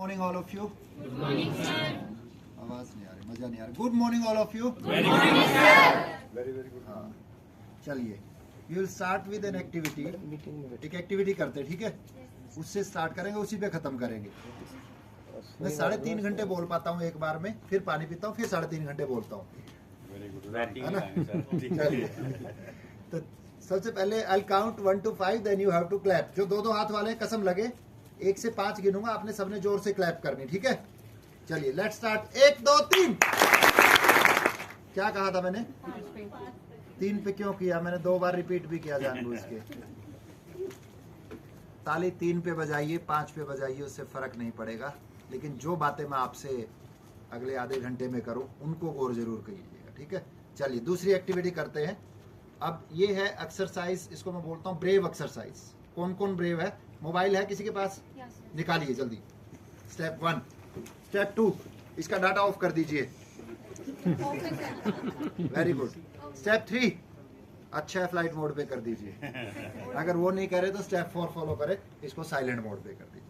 Morning all of you. Good morning sir. आवाज नहीं आ रही, मजा नहीं आ रहा। Good morning all of you. Very morning sir. Very very good. हाँ चलिए, you will start with an activity. एक एक्टिविटी करते हैं, ठीक है? उससे स्टार्ट करेंगे, उसी पे खत्म करेंगे। मैं 3.5 घंटे बोल पाता हूँ एक बार में, फिर पानी पीता हूँ, फिर 3.5 घंटे बोलता हूँ, है ना? चलिए, तो सबसे पहले I count 1 to 5, then you have to clap. जो दो हाथ वाले हैं, कसम लगे 1 से 5 गिनूंगा, आपने सबने जोर से क्लैप करनी, ठीक है? चलिए लेट्स स्टार्ट। 1 2 3। क्या कहा था मैंने? 3 पे क्यों किया? मैंने 2 बार रिपीट भी किया जानबूझ के। ताली 3 पे बजाइए, 5 पे बजाइए, उससे फर्क नहीं पड़ेगा। लेकिन जो बातें मैं आपसे अगले आधे घंटे में करूं, उनको गौर जरूर कीजिएगा, ठीक है? चलिए दूसरी एक्टिविटी करते हैं। अब ये है एक्सरसाइज, इसको मैं बोलता हूँ ब्रेव एक्सरसाइज। कौन कौन ब्रेव है? मोबाइल है किसी के पास? निकालिए जल्दी। स्टेप 1। स्टेप 2, इसका डाटा ऑफ कर दीजिए। Very good. स्टेप 3, अच्छा है फ्लाइट मोड पे कर दीजिए। अगर वो नहीं करे तो स्टेप 4 फॉलो करे, इसको साइलेंट मोड पे कर दीजिए।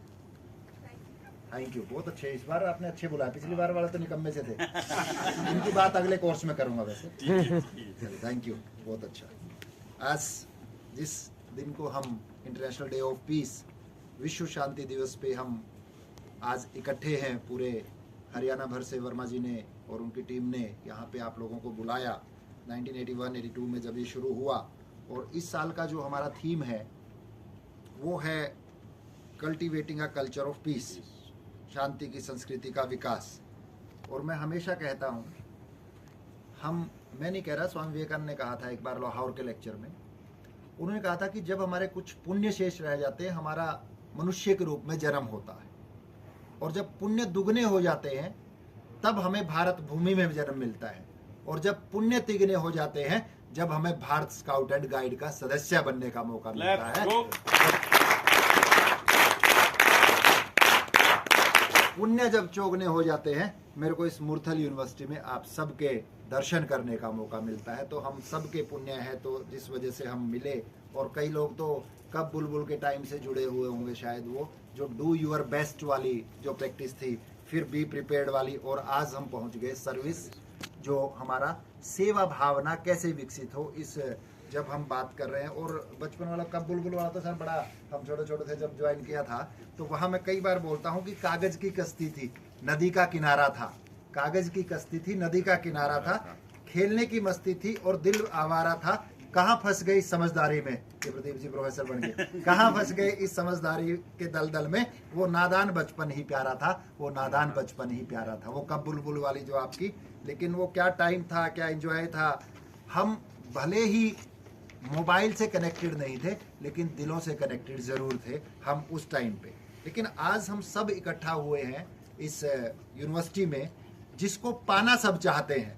थैंक यू, बहुत अच्छे। इस बार आपने अच्छे बुलाया, पिछली बार वाला तो निकम्मे से थे। इनकी बात अगले कोर्स में करूंगा वैसे। थैंक यू, बहुत अच्छा। आज जिस दिन को हम इंटरनेशनल डे ऑफ पीस, विश्व शांति दिवस पे हम आज इकट्ठे हैं, पूरे हरियाणा भर से वर्मा जी ने और उनकी टीम ने यहाँ पे आप लोगों को बुलाया। 1981-82 में जब ये शुरू हुआ, और इस साल का जो हमारा थीम है वो है cultivating a culture of peace, शांति की संस्कृति का विकास। और मैं हमेशा कहता हूँ, मैं नहीं कह रहा, स्वामी विवेकानंद ने कहा था एक बार लाहौर के लेक्चर में। उन्होंने कहा था कि जब हमारे कुछ पुण्य शेष रह जाते हैं, हमारा मनुष्य के रूप में जन्म होता है, और जब पुण्य दुगने हो जाते हैं तब हमें भारत भूमि में जन्म मिलता है, और जब पुण्य तिगने हो जाते हैं, जब हमें भारत स्काउट एंड गाइड का सदस्य बनने का मौका मिलता है। पुण्य जब चौगने हो जाते हैं, मेरे को इस मुरथल यूनिवर्सिटी में आप सबके दर्शन करने का मौका मिलता है। तो हम सबके पुण्य है, तो जिस वजह से हम मिले। और कई लोग तो कब बुलबुल के टाइम से जुड़े हुए होंगे शायद, वो जो डू यूर बेस्ट वाली जो प्रैक्टिस थी, फिर बी प्रिपेयर्ड वाली, और आज हम पहुंच गए सर्विस, जो हमारा सेवा भावना कैसे विकसित हो, इस जब हम बात कर रहे हैं। और बचपन वाला कब बुलबुल वाला तो सर बड़ा, हम छोटे छोटे थे जब ज्वाइन किया था, तो वहाँ मैं कई बार बोलता हूँ कि कागज की कश्ती थी, नदी का किनारा था। कागज की कश्ती थी, नदी का किनारा था, खेलने की मस्ती थी और दिल आवारा था। कहाँ फंस गए इस समझदारी में? ये प्रदीप जी प्रोफेसर बन गए। कहाँ फंस गए इस समझदारी के दलदल में? वो नादान बचपन ही प्यारा था, वो नादान बचपन ही प्यारा था। वो कब बुलबुल वाली जो आपकी, लेकिन वो क्या टाइम था, क्या एंजॉय था। हम भले ही मोबाइल से कनेक्टेड नहीं थे, लेकिन दिलों से कनेक्टेड जरूर थे हम उस टाइम पे। लेकिन आज हम सब इकट्ठा हुए हैं इस यूनिवर्सिटी में, जिसको पाना सब चाहते हैं,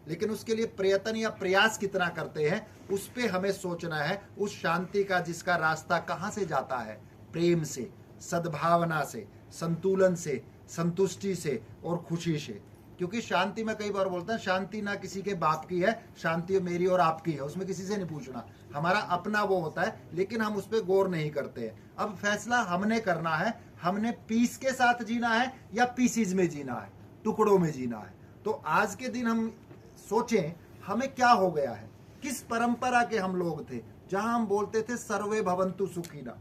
लेकिन उसके लिए प्रयत्न या प्रयास कितना करते हैं, उस पे हमें सोचना है। उस शांति का जिसका रास्ता कहाँ से जाता है? प्रेम से, सद्भावना से, संतुलन से, संतुष्टि से और खुशी से। क्योंकि शांति में कई बार बोलते हैं, शांति ना किसी के बाप की है, शांति मेरी और आपकी है, उसमें किसी से नहीं पूछना, हमारा अपना वो होता है, लेकिन हम उस पर गौर नहीं करते हैं। अब फैसला हमने करना है, हमने पीस के साथ जीना है या पीसीज में जीना है, टुकड़ों में जीना है। तो आज के दिन हम सोचें हमें क्या हो गया है, किस परंपरा के हम लोग थे, जहां हम बोलते थे सर्वे भवन्तु सुखिनः,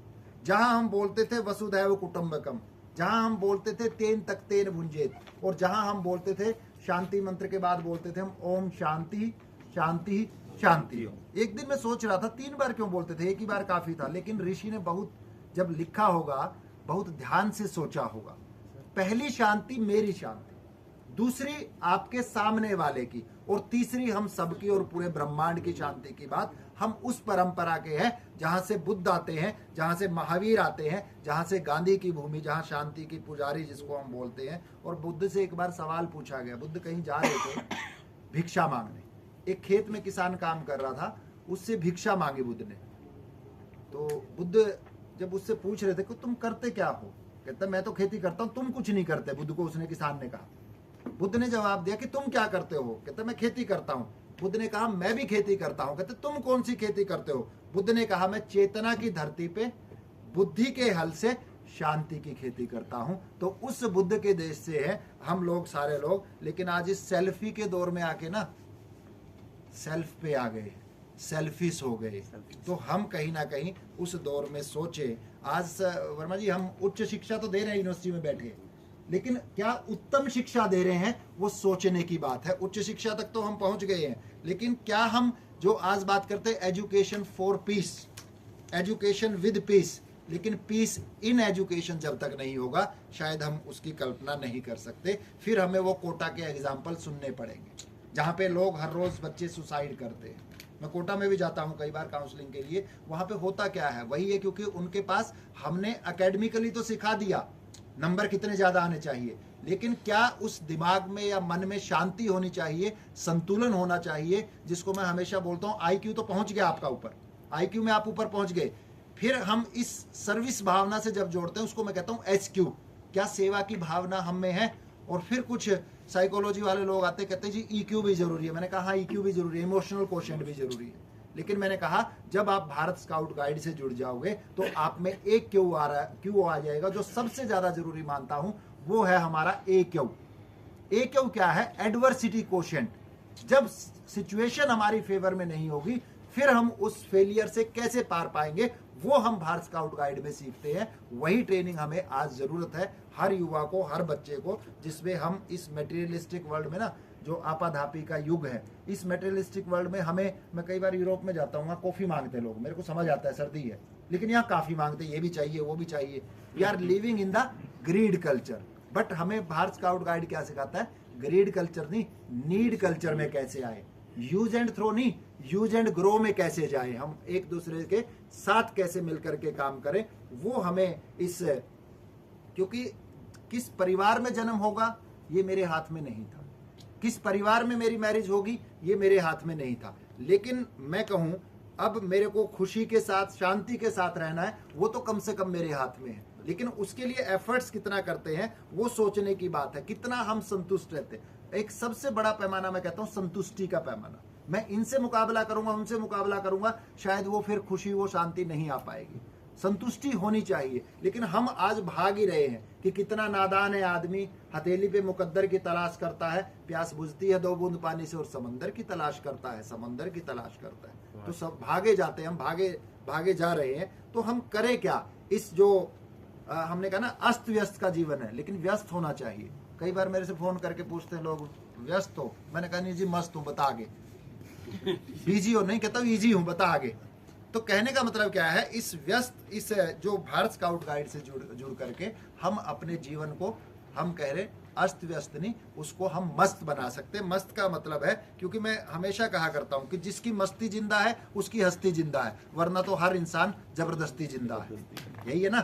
जहां हम बोलते थे वसुधैव कुटुंबकम, जहां हम बोलते थे तेन तक तेन भुंजेत, और जहां हम बोलते थे शांति मंत्र के बाद बोलते थे हम ओम शांति शांति शांति। एक दिन मैं सोच रहा था 3 बार क्यों बोलते थे, एक ही बार काफी था। लेकिन ऋषि ने बहुत जब लिखा होगा, बहुत ध्यान से सोचा होगा। पहली शांति मेरी शांति, दूसरी आपके सामने वाले की, और तीसरी हम सबकी और पूरे ब्रह्मांड की शांति की बात। हम उस परंपरा के हैं जहां से बुद्ध आते हैं, जहां से महावीर आते हैं, जहां से गांधी की भूमि, जहां शांति की पुजारी जिसको हम बोलते हैं। और बुद्ध से एक बार सवाल पूछा गया, बुद्ध कहीं जा रहे थे भिक्षा मांगने, एक खेत में किसान काम कर रहा था, उससे भिक्षा मांगी बुद्ध ने। तो बुद्ध जब उससे पूछ रहे थे कि तुम करते क्या हो, कहता मैं तो खेती करता हूँ, तुम कुछ नहीं करते। बुद्ध को उसने, किसान ने कहा। बुद्ध ने जवाब दिया कि तुम क्या करते हो? कहते मैं खेती करता हूँ। बुद्ध ने कहा मैं भी खेती करता हूँ। कहते तुम कौन सी खेती करते हो? बुद्ध ने कहा मैं चेतना की धरती पे बुद्धि के हल से शांति की खेती करता हूं। तो उस बुद्ध के देश से है हम लोग सारे लोग। लेकिन आज इस सेल्फी के दौर में आके ना सेल्फ पे आ गए, सेल्फिश हो गए। तो हम कहीं ना कहीं उस दौर में सोचे। आज वर्मा जी हम उच्च शिक्षा तो दे रहे हैं यूनिवर्सिटी में बैठे, लेकिन क्या उत्तम शिक्षा दे रहे हैं वो सोचने की बात है। उच्च शिक्षा तक तो हम पहुंच गए हैं, लेकिन क्या हम जो आज बात करते हैं education for piece, education with piece, लेकिन पीस इन एजुकेशन जब तक नहीं होगा शायद हम उसकी कल्पना नहीं कर सकते। फिर हमें वो कोटा के एग्जाम्पल सुनने पड़ेंगे जहाँ पे लोग हर रोज बच्चे सुसाइड करते हैं। मैं कोटा में भी जाता हूँ कई बार काउंसलिंग के लिए। वहाँ पे होता क्या है, वही है क्योंकि उनके पास हमने एकेडमिकली तो सिखा दिया नंबर कितने ज्यादा आने चाहिए, लेकिन क्या उस दिमाग में या मन में शांति होनी चाहिए, संतुलन होना चाहिए, जिसको मैं हमेशा बोलता हूँ आईक्यू तो पहुंच गया आपका ऊपर, आईक्यू में आप ऊपर पहुंच गए। फिर हम इस सर्विस भावना से जब जोड़ते हैं उसको मैं कहता हूँ एसक्यू, क्या सेवा की भावना हम में है। और फिर कुछ साइकोलॉजी वाले लोग आते कहते हैं जी ईक्यू भी जरूरी है। मैंने कहा हाँ ईक्यू भी जरूरी है, इमोशनल क्वोशेंट भी जरूरी है। लेकिन मैंने कहा जब आप भारत स्काउट गाइड से जुड़ जाओगे तो आप में एक क्यू आ जाएगा जो सबसे ज्यादा जरूरी मानता हूं, वो है हमारा ए क्यू। ए क्यू क्या है, एडवर्सिटी क्वोशेंट। जब सिचुएशन हमारी फेवर में नहीं होगी फिर हम उस फेलियर से कैसे पार पाएंगे, वो हम भारत स्काउट गाइड में सीखते हैं। वही ट्रेनिंग हमें आज जरूरत है हर युवा को, हर बच्चे को, जिसमें हम इस मटेरियलिस्टिक वर्ल्ड में ना जो आपाधापी का युग है, इस मटेरियलिस्टिक वर्ल्ड में हमें, मैं कई बार यूरोप में जाता हूँ वहाँ कॉफी मांगते हैं लोग, मेरे को समझ आता है सर्दी है, लेकिन यहाँ काफी मांगते हैं, ये भी चाहिए वो भी चाहिए। We are living in the greed culture. But हमें भारत स्काउट गाइड क्या सिखाता है, ग्रीड कल्चर नहीं, नीड कल्चर में कैसे आए, यूज एंड थ्रो नहीं, यूज एंड ग्रो में कैसे जाए, हम एक दूसरे के साथ कैसे मिलकर के काम करें, वो हमें इस, क्योंकि किस परिवार में जन्म होगा ये मेरे हाथ में नहीं था, किस परिवार में मेरी मैरिज होगी ये मेरे हाथ में नहीं था। लेकिन मैं कहूं अब मेरे को खुशी के साथ, शांति के साथ रहना है, वो तो कम से कम मेरे हाथ में है। लेकिन उसके लिए एफर्ट्स कितना करते हैं वो सोचने की बात है, कितना हम संतुष्ट रहते हैं। एक सबसे बड़ा पैमाना मैं कहता हूं संतुष्टि का पैमाना। मैं इनसे मुकाबला करूंगा, उनसे मुकाबला करूंगा, शायद वो फिर खुशी, वो शांति नहीं आ पाएगी। संतुष्टि होनी चाहिए। लेकिन हम आज भाग ही रहे हैं कि कितना नादान है आदमी, हथेली पे मुकद्दर की तलाश करता है, प्यास बुझती है 2 बूंद पानी से और समंदर की तलाश करता है, समंदर की तलाश करता है। तो सब भागे जाते हैं, हम भागे जा रहे हैं। तो हम करें क्या, इस जो हमने कहा ना अस्त व्यस्त का जीवन है, लेकिन व्यस्त होना चाहिए। कई बार मेरे से फोन करके पूछते हैं लोग, व्यस्त हो? मैंने कहा नहीं जी मस्त हूँ, बता आगे। बिजी हो? नहीं, कहता हूँ ईजी हूँ, बता आगे। तो कहने का मतलब क्या है, इस व्यस्त, इस जो भारत स्काउट गाइड से जुड़ करके हम अपने जीवन को, हम कह रहे अस्त व्यस्त नहीं, उसको हम मस्त बना सकते हैं। मस्त का मतलब है, क्योंकि मैं हमेशा कहा करता हूं कि जिसकी मस्ती जिंदा है उसकी हस्ती जिंदा है, वरना तो हर इंसान जबरदस्ती जिंदा है। यही है ना,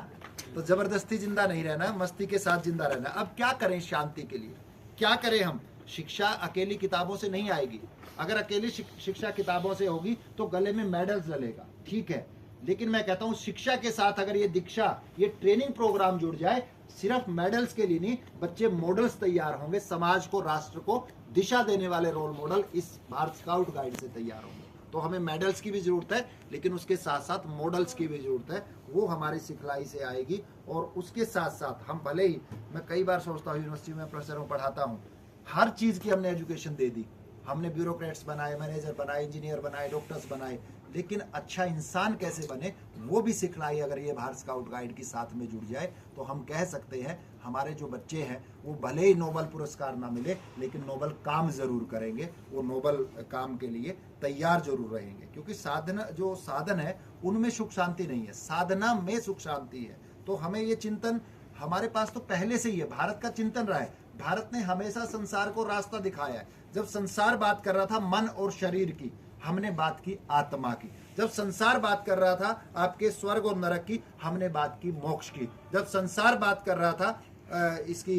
तो जबरदस्ती जिंदा नहीं रहना है, मस्ती के साथ जिंदा रहना है। अब क्या करें शांति के लिए, क्या करें हम? शिक्षा अकेली किताबों से नहीं आएगी। अगर अकेली शिक्षा किताबों से होगी तो गले में मेडल्स डलेगा, ठीक है। लेकिन मैं कहता हूं शिक्षा के साथ अगर ये दीक्षा, ये ट्रेनिंग प्रोग्राम जुड़ जाए, सिर्फ मेडल्स के लिए नहीं, बच्चे मॉडल्स तैयार होंगे, समाज को, राष्ट्र को दिशा देने वाले रोल मॉडल इस भारत स्काउट गाइड से तैयार होंगे। तो हमें मेडल्स की भी जरूरत है, लेकिन उसके साथ साथ मॉडल्स की भी जरूरत है। वो हमारी सिखलाई से आएगी। और उसके साथ साथ हम भले ही, मैं कई बार सोचता हूँ, यूनिवर्सिटी में प्रोफेसरों पढ़ाता हूँ, हर चीज की हमने एजुकेशन दे दी, हमने ब्यूरोक्रेट्स बनाए, मैनेजर बनाए, इंजीनियर बनाए, डॉक्टर्स बनाए, लेकिन अच्छा इंसान कैसे बने वो भी सिखलाई अगर ये भारत स्काउट गाइड के साथ में जुड़ जाए तो हम कह सकते हैं हमारे जो बच्चे हैं वो भले ही नोबल पुरस्कार ना मिले, लेकिन नोबल काम जरूर करेंगे, वो नोबल काम के लिए तैयार जरूर रहेंगे। क्योंकि साधना, जो साधन है उनमें सुख शांति नहीं है, साधना में सुख शांति है। तो हमें ये चिंतन हमारे पास तो पहले से ही है, भारत का चिंतन रहा है। भारत ने हमेशा संसार को रास्ता दिखाया है। जब संसार बात कर रहा था मन और शरीर की, हमने बात की आत्मा की। जब संसार बात कर रहा था आपके स्वर्ग और नरक की, हमने बात की मोक्ष की। जब संसार बात कर रहा था इसकी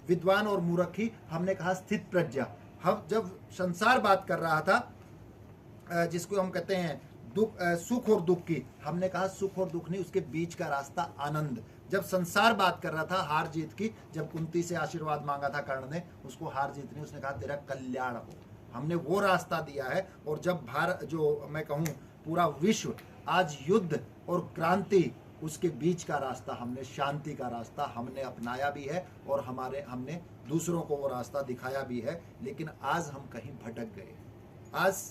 विद्वान और मूर्ख की, हमने कहा स्थित प्रज्ञा। हम जब संसार बात कर रहा था जिसको हम कहते हैं दुख, सुख और दुख की, हमने कहा सुख और दुख नहीं, उसके बीच का रास्ता आनंद। जब संसार बात कर रहा था हार जीत की, जब कुंती से आशीर्वाद मांगा था कर्ण ने, उसको हार जीत नहीं, उसने कहा तेरा कल्याण हो, हमने वो रास्ता दिया है। और जब भारत, जो मैं कहूँ पूरा विश्व आज युद्ध और क्रांति उसके बीच का रास्ता हमने, शांति का रास्ता हमने अपनाया भी है और हमने दूसरों को वो रास्ता दिखाया भी है। लेकिन आज हम कहीं भटक गए। आज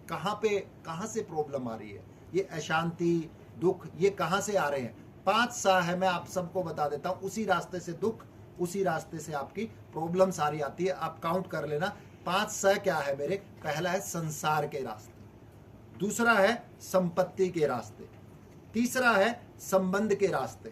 कहाँ से प्रॉब्लम आ रही है? ये अशांति, दुख, ये कहाँ से आ रहे हैं? 5 सा है, मैं आप सबको बता देता हूँ। उसी रास्ते से दुख, उसी रास्ते से आपकी प्रॉब्लम सारी आती है। आप काउंट कर लेना। 5 सा क्या है मेरे? पहला है संसार के रास्ते, दूसरा है संपत्ति के रास्ते, तीसरा है संबंध के रास्ते,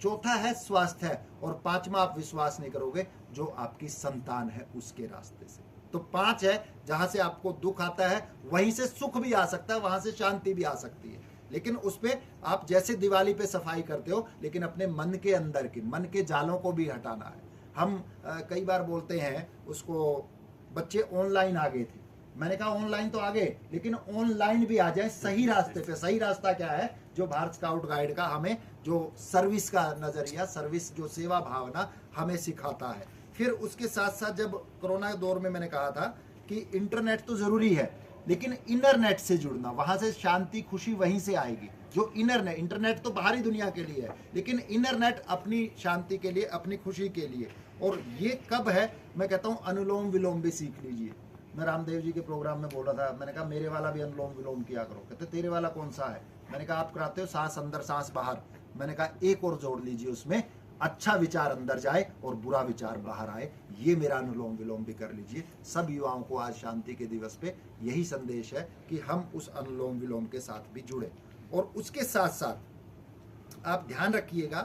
चौथा है स्वास्थ्य है, और 5वां आप विश्वास नहीं करोगे, जो आपकी संतान है उसके रास्ते से। तो 5 है। जहां से आपको दुख आता है वहीं से सुख भी आ सकता है, वहां से शांति भी आ सकती है। लेकिन उस पे आप जैसे दिवाली पे सफाई करते हो, लेकिन अपने मन के अंदर के, मन के जालों को भी हटाना है। हम कई बार बोलते हैं उसको, बच्चे ऑनलाइन आ गए थे, मैंने कहा ऑनलाइन तो आ गए, लेकिन ऑनलाइन भी आ जाए सही रास्ते पे। सही रास्ता क्या है? जो भारत स्काउट गाइड का हमें जो सर्विस का नजरिया, सर्विस जो सेवा भावना हमें सिखाता है। फिर उसके साथ साथ जब कोरोना के दौर में मैंने कहा था कि इंटरनेट तो जरूरी है, लेकिन इनर नेट से जुड़ना, वहां से शांति खुशी वहीं से आएगी। जो इनर नेट, इंटरनेट तो बाहरी दुनिया के लिए है, लेकिन इनर नेट अपनी शांति के लिए, अपनी खुशी के लिए। और ये कब है? मैं कहता हूँ अनुलोम विलोम भी सीख लीजिए। मैं रामदेव जी के प्रोग्राम में बोल रहा था, मैंने कहा मेरे वाला भी अनुलोम विलोम किया करो। कहते तेरे वाला कौन सा है? मैंने कहा आप कराते हो सांस अंदर सांस बाहर। मैंने कहा एक और जोड़ लीजिए उसमें, अच्छा विचार अंदर जाए और बुरा विचार बाहर आए। ये मेरा अनुलोम विलोम भी कर लीजिए। सब युवाओं को आज शांति के दिवस पे यही संदेश है कि हम उस अनुलोम विलोम के साथ भी जुड़े। और उसके साथ साथ आप ध्यान रखिएगा,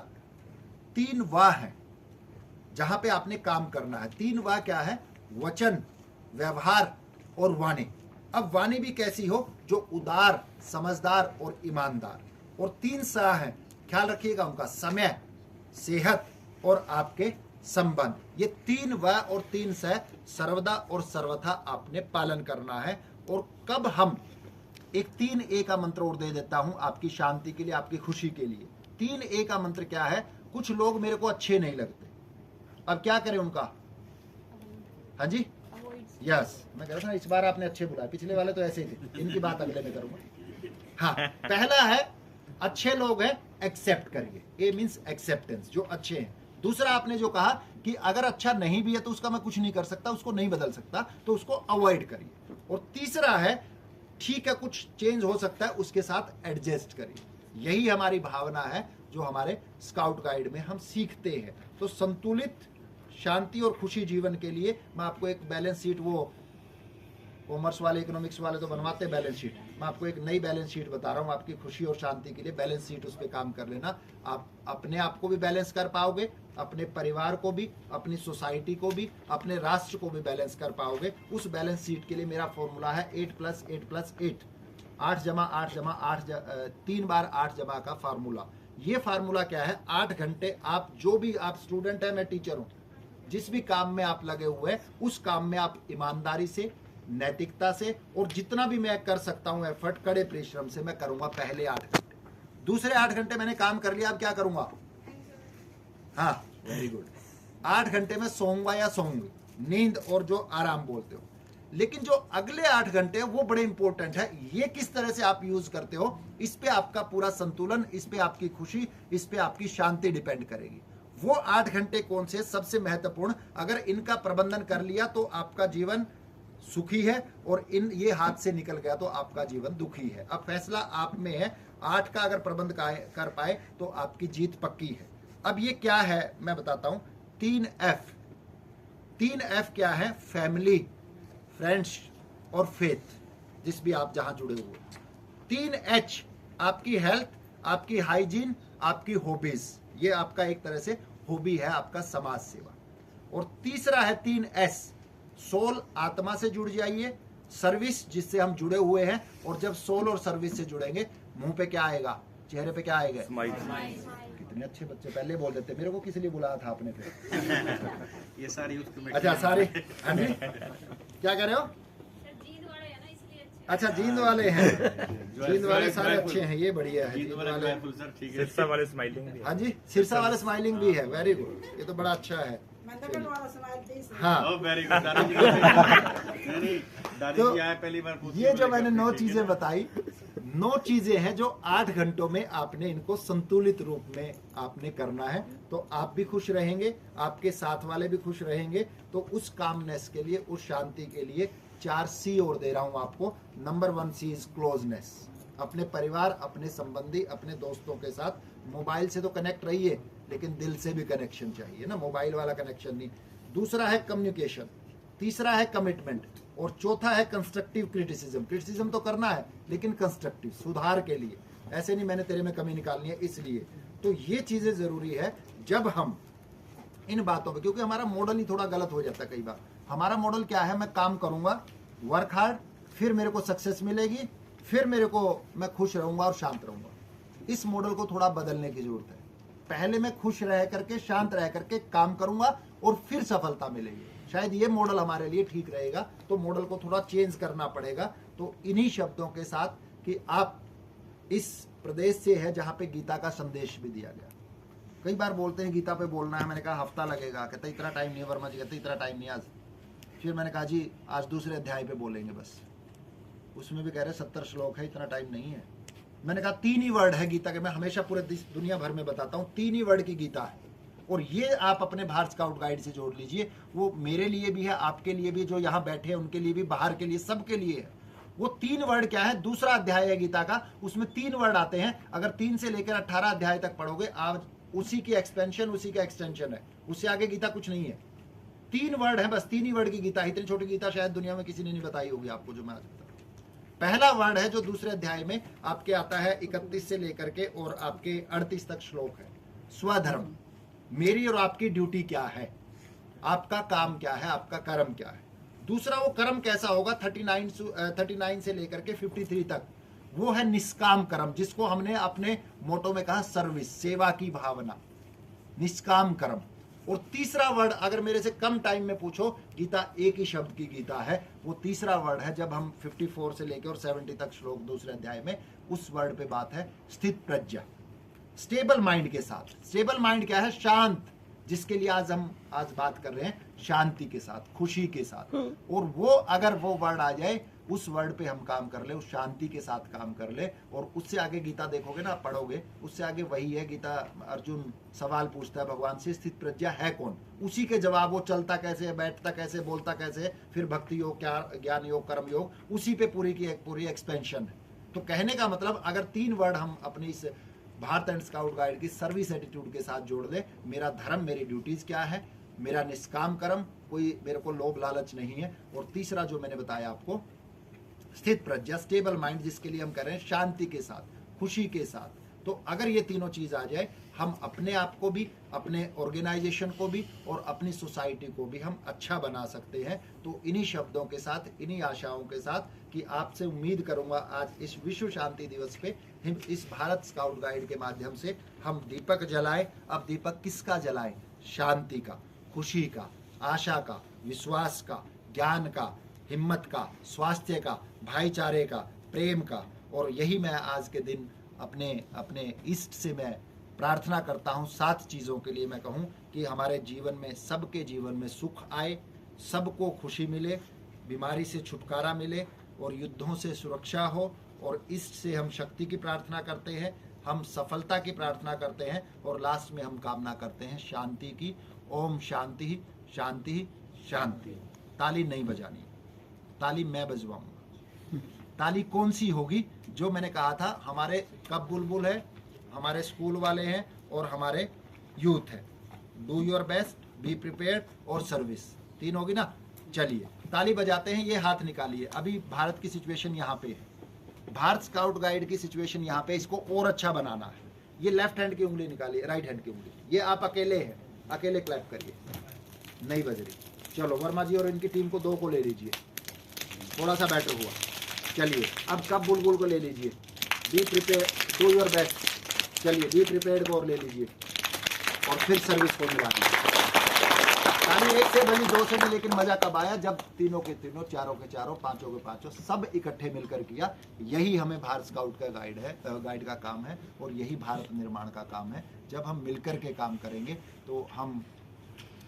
3 वाह हैं जहां पे आपने काम करना है। 3 वाह क्या है? वचन, व्यवहार और वाणी। अब वाणी भी कैसी हो? जो उदार, समझदार और ईमानदार। और 3 सा है, ख्याल रखिएगा उनका, समय, सेहत और आपके संबंध। ये 3 व और 3 स सर्वदा और सर्वथा आपने पालन करना है। और कब हम एक 3A का मंत्र और दे देता हूं आपकी शांति के लिए, आपकी खुशी के लिए। 3A का मंत्र क्या है? कुछ लोग मेरे को अच्छे नहीं लगते, अब क्या करें उनका? हाँ जी, यस, मैं कह रहा था इस बार आपने अच्छे बुलाए, पिछले वाले तो ऐसे ही थे। इनकी बात अगले में करूंगा। हाँ, पहला है अच्छे लोग हैं, एक्सेप्ट करिए। ए मीन्स एक्सेप्टेंस, जो अच्छे हैं। दूसरा आपने जो कहा कि अगर अच्छा नहीं भी है तो उसका मैं कुछ नहीं कर सकता, उसको नहीं बदल सकता, तो उसको अवॉइड करिए। और तीसरा है ठीक है कुछ चेंज हो सकता है, उसके साथ एडजस्ट करिए। यही हमारी भावना है जो हमारे स्काउट गाइड में हम सीखते हैं। तो संतुलित शांति और खुशी जीवन के लिए मैं आपको एक बैलेंस शीट, वो कॉमर्स वाले, इकोनॉमिक्स वाले तो बनवाते हैं बैलेंस शीट, मैं आपको एक नई बैलेंस शीट बता रहा हूँ आपकी खुशी और शांति के लिए। बैलेंस शीट उस पर काम कर लेना। आप अपने आप को भी बैलेंस कर पाओगे, अपने परिवार को भी, अपनी सोसाइटी को भी, अपने राष्ट्र को भी बैलेंस कर पाओगे। उस बैलेंस शीट के लिए मेरा फॉर्मूला है 8+8+8, 8 जमा 8 जमा 8, 3 बार 8 जमा का फार्मूला। ये फार्मूला क्या है? 8 घंटे आप जो भी, आप स्टूडेंट है, मैं टीचर हूँ, जिस भी काम में आप लगे हुए हैं उस काम में आप ईमानदारी से, नैतिकता से और जितना भी मैं कर सकता हूं एफर्ट, कड़े परिश्रम से मैं करूंगा पहले 8 घंटे। दूसरे 8 घंटे मैंने काम कर लिया, अब क्या करूंगा? हाँ, वेरी गुड, 8 घंटे में सोऊंगा या सोऊंगी, नींद और जो आराम बोलते हो। लेकिन जो अगले 8 घंटे वो बड़े इंपॉर्टेंट है। ये किस तरह से आप यूज करते हो, इस पे आपका पूरा संतुलन, इस पे आपकी खुशी, इस पे आपकी शांति डिपेंड करेगी। वो 8 घंटे कौन से सबसे महत्वपूर्ण, अगर इनका प्रबंधन कर लिया तो आपका जीवन सुखी है, और इन ये हाथ से निकल गया तो आपका जीवन दुखी है। अब फैसला आप में है। 8 का अगर प्रबंध कर पाए तो आपकी जीत पक्की है। अब ये क्या है मैं बताता हूं। 3F, 3F क्या है? फैमिली, फ्रेंड्स और फेथ, जिस भी आप जहां जुड़े हुए। 3H आपकी हेल्थ, आपकी हाइजीन, आपकी हॉबीज। ये आपका एक तरह से हॉबी है, आपका समाज सेवा। और तीसरा है 3S, सोल, आत्मा से जुड़ जाइए, सर्विस, जिससे हम जुड़े हुए हैं। और जब सोल और सर्विस से जुड़ेंगे, मुंह पे क्या आएगा, चेहरे पे क्या आएगा? स्माइल। कितने अच्छे बच्चे, पहले बोल देते। मेरे को किस लिए बुलाया था आपने फिर? ये सारी उसकी, अच्छा सारे, क्या कह रहे हो? अच्छा, जींद वाले हैं, जींद वाले सारे अच्छे हैं, ये बढ़िया है। जींद वाले, सिरसा वाले स्माइलिंग भी है। हाँ जी, सिरसा वाले स्माइलिंग भी है, वेरी गुड, ये तो बड़ा अच्छा है। हाँ, वेरी गुड। दादाजी तो आए पहली बार, ये जो मैंने 9 चीजें बताई, 9 चीजें हैं जो 8 घंटों में आपने इनको संतुलित रूप में आपने करना है, तो आप भी खुश रहेंगे, आपके साथ वाले भी खुश रहेंगे। तो उस कामनेस के लिए, उस शांति के लिए 4 सी और दे रहा हूं आपको। Number 1 C is closeness. अपने परिवार, अपने संबंधी, अपने दोस्तों के साथ मोबाइल से तो कनेक्ट रहिए, लेकिन दिल से भी कनेक्शन चाहिए ना, मोबाइल वाला कनेक्शन नहीं। दूसरा है कम्युनिकेशन, तीसरा है कमिटमेंट, और चौथा है कंस्ट्रक्टिव क्रिटिसिज्म। क्रिटिसिज्म तो करना है, लेकिन कंस्ट्रक्टिव, सुधार के लिए। ऐसे नहीं मैंने तेरे में कमी निकालनी है इसलिए। तो ये चीजें जरूरी है जब हम इन बातों पे, क्योंकि हमारा मॉडल ही थोड़ा गलत हो जाता है कई बार। हमारा मॉडल क्या है, मैं काम करूंगा, वर्क हार्ड, फिर मेरे को सक्सेस मिलेगी, फिर मेरे को मैं खुश रहूंगा और शांत रहूंगा। इस मॉडल को थोड़ा बदलने की जरूरत है। पहले मैं खुश रह करके, शांत रह करके काम करूंगा और फिर सफलता मिलेगी। शायद ये मॉडल हमारे लिए ठीक रहेगा, तो मॉडल को थोड़ा चेंज करना पड़ेगा। तो इन्हीं शब्दों के साथ कि आप इस प्रदेश से है जहां पे गीता का संदेश भी दिया गया। कई बार बोलते हैं गीता पे बोलना है, मैंने कहा हफ्ता लगेगा, कहते इतना टाइम नहीं है। वर्मा जी कहते इतना टाइम नहीं आज। फिर मैंने कहा जी आज दूसरे अध्याय पे बोलेंगे बस, उसमें भी कह रहे 70 श्लोक है, इतना टाइम नहीं है। मैंने कहा 3 ही वर्ड है गीता के, मैं हमेशा पूरे दुनिया भर में बताता हूँ 3 ही वर्ड की गीता है। और ये आप अपने भारत स्काउट गाइड से जोड़ लीजिए, वो मेरे लिए भी है, आपके लिए भी, जो यहाँ बैठे हैं उनके लिए भी, बाहर के लिए, सबके लिए है। वो 3 वर्ड क्या है, दूसरा अध्याय है गीता का, उसमें 3 वर्ड आते हैं। अगर 3 से लेकर 18 अध्याय तक पढ़ोगे, आज उसी की एक्सपेंशन, उसी का एक्सटेंशन है, उससे आगे गीता कुछ नहीं है। 3 वर्ड है बस, 3 ही वर्ड की गीता। इतनी छोटी गीता शायद दुनिया में किसी ने नहीं बताई होगी आपको, जो मैं आज बता रहा हूं। पहला वर्ड है जो दूसरे अध्याय में आपके आता है, 31 से लेकर के और आपके 38 तक श्लोक है, स्वधर्म। मेरी और आपकी ड्यूटी क्या है, आपका काम क्या है, आपका कर्म क्या है। दूसरा वो कर्म कैसा होगा, 39 से लेकर के 53 तक, वो है निष्काम कर्म, जिसको हमने अपने मोटो में कहा सर्विस, सेवा की भावना, निष्काम कर्म। और तीसरा वर्ड अगर मेरे से कम टाइम में पूछो, गीता एक ही शब्द की गीता है, वो तीसरा वर्ड है जब हम 54 से लेकर और 70 तक श्लोक दूसरे अध्याय में, उस वर्ड पे बात है स्थित प्रज्ञा, स्टेबल माइंड के साथ। स्टेबल माइंड क्या है, शांत, जिसके लिए हम आज बात कर रहे हैं, शांति के साथ, खुशी के साथ। और वो अगर वो वर्ड आ जाए, उस वर्ड पे हम काम कर ले, उस शांति के साथ काम कर ले, और उससे आगे गीता देखोगे ना, पढ़ोगे, उससे आगे वही है गीता। अर्जुन सवाल पूछता है भगवान से, स्थित प्रज्ञा है कौन, उसी के जवाब, वो चलता कैसे है, बैठता कैसे, बोलता कैसे, फिर भक्ति योग, ज्ञान योग, कर्म योग, उसी पे पूरी की पूरी एक्सपेंशन है। तो कहने का मतलब, अगर 3 वर्ड हम अपनी इस भारत एंड स्काउट गाइड की सर्विस एटीट्यूड के साथ जोड़ दे, मेरा धर्म, मेरी ड्यूटीज क्या है, मेरा निष्काम कर्म, कोई मेरे को लोभ लालच नहीं है, और तीसरा जो मैंने बताया आपको स्थित प्रज्ञा, स्टेबल माइंड, जिसके लिए हम कह रहे हैं शांति के साथ, खुशी के साथ। तो अगर ये तीनों चीज आ जाए, हम अपने आप को भी, अपने ऑर्गेनाइजेशन को भी और अपनी सोसाइटी को भी हम अच्छा बना सकते हैं। तो इन्हीं शब्दों के साथ, इन्हीं आशाओं के साथ कि आपसे उम्मीद करूंगा आज इस विश्व शांति दिवस पे इस भारत स्काउट गाइड के माध्यम से हम दीपक जलाएं। अब दीपक किसका जलाएं, शांति का, खुशी का, आशा का, विश्वास का, ज्ञान का, हिम्मत का, स्वास्थ्य का, भाईचारे का, प्रेम का। और यही मैं आज के दिन अपने इष्ट से मैं प्रार्थना करता हूँ। 7 चीज़ों के लिए मैं कहूँ कि हमारे जीवन में, सबके जीवन में सुख आए, सबको खुशी मिले, बीमारी से छुटकारा मिले, और युद्धों से सुरक्षा हो। और इष्ट से हम शक्ति की प्रार्थना करते हैं, हम सफलता की प्रार्थना करते हैं, और लास्ट में हम कामना करते हैं शांति की। ओम शांति शांति शांति। ताली नहीं बजानी, ताली मैं बजवाऊंगा। ताली कौन सी होगी, जो मैंने कहा था, हमारे कब बुलबुल है, हमारे स्कूल वाले हैं, और हमारे यूथ है। Do your best, be prepared और सर्विस, 3 होगी ना। चलिए ताली बजाते हैं, ये हाथ निकालिए। अभी भारत की सिचुएशन यहाँ पे है, भारत स्काउट गाइड की सिचुएशन यहाँ पे, इसको और अच्छा बनाना है। ये लेफ्ट हैंड की उंगली निकालिए, राइट हैंड की उंगली, ये आप अकेले हैं, अकेले क्लैप करिए, नहीं बज रही। चलो वर्मा जी और इनकी टीम को 2 को ले लीजिए, थोड़ा सा बेटर हुआ। चलिए अब कब बुलबुल को ले लीजिए, be prepare, do your best. चलिए बी प्रिपेयर्ड को और ले लीजिए, और फिर सर्विस को मिला दीजिए। ताली 1 से बनी, 2 से भी, लेकिन मजा कब आया, जब तीनों के तीनों, चारों के चारों, पांचों के पांचों सब इकट्ठे मिलकर किया। यही हमें भारत स्काउट का गाइड का काम है, और यही भारत निर्माण का काम है। जब हम मिलकर के काम करेंगे तो हम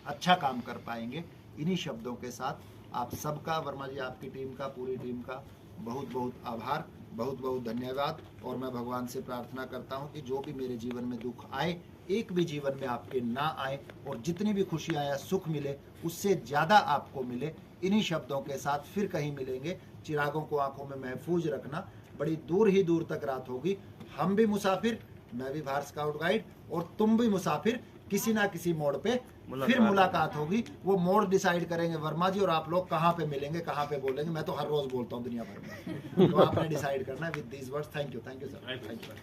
अच्छा काम कर पाएंगे। इन्हीं शब्दों के साथ आप सबका, वर्मा जी आपकी टीम का, पूरी टीम का बहुत बहुत आभार। बहुत बहुत धन्यवाद। और मैं भगवान से प्रार्थना करता हूँ कि जो भी मेरे जीवन में दुख आए, एक भी जीवन में आपके ना आए, और जितनी भी खुशियाँ या सुख मिले उससे ज़्यादा आपको मिले। इन्हीं शब्दों के साथ फिर कहीं मिलेंगे। चिरागों को आंखों में महफूज रखना। बड़ी दूर ही दूर तक रात होगी, हम भी मुसाफिर, मैं भी भारत स्काउट गाइड, और तुम भी मुसाफिर। किसी ना किसी मोड़ पे फिर मुलाकात होगी। वो मोड़ डिसाइड करेंगे वर्मा जी, और आप लोग कहाँ पे मिलेंगे, कहाँ पे बोलेंगे। मैं तो हर रोज बोलता हूँ दुनिया भर में, तो आपने डिसाइड करना है with these words. Thank you sir, thank you.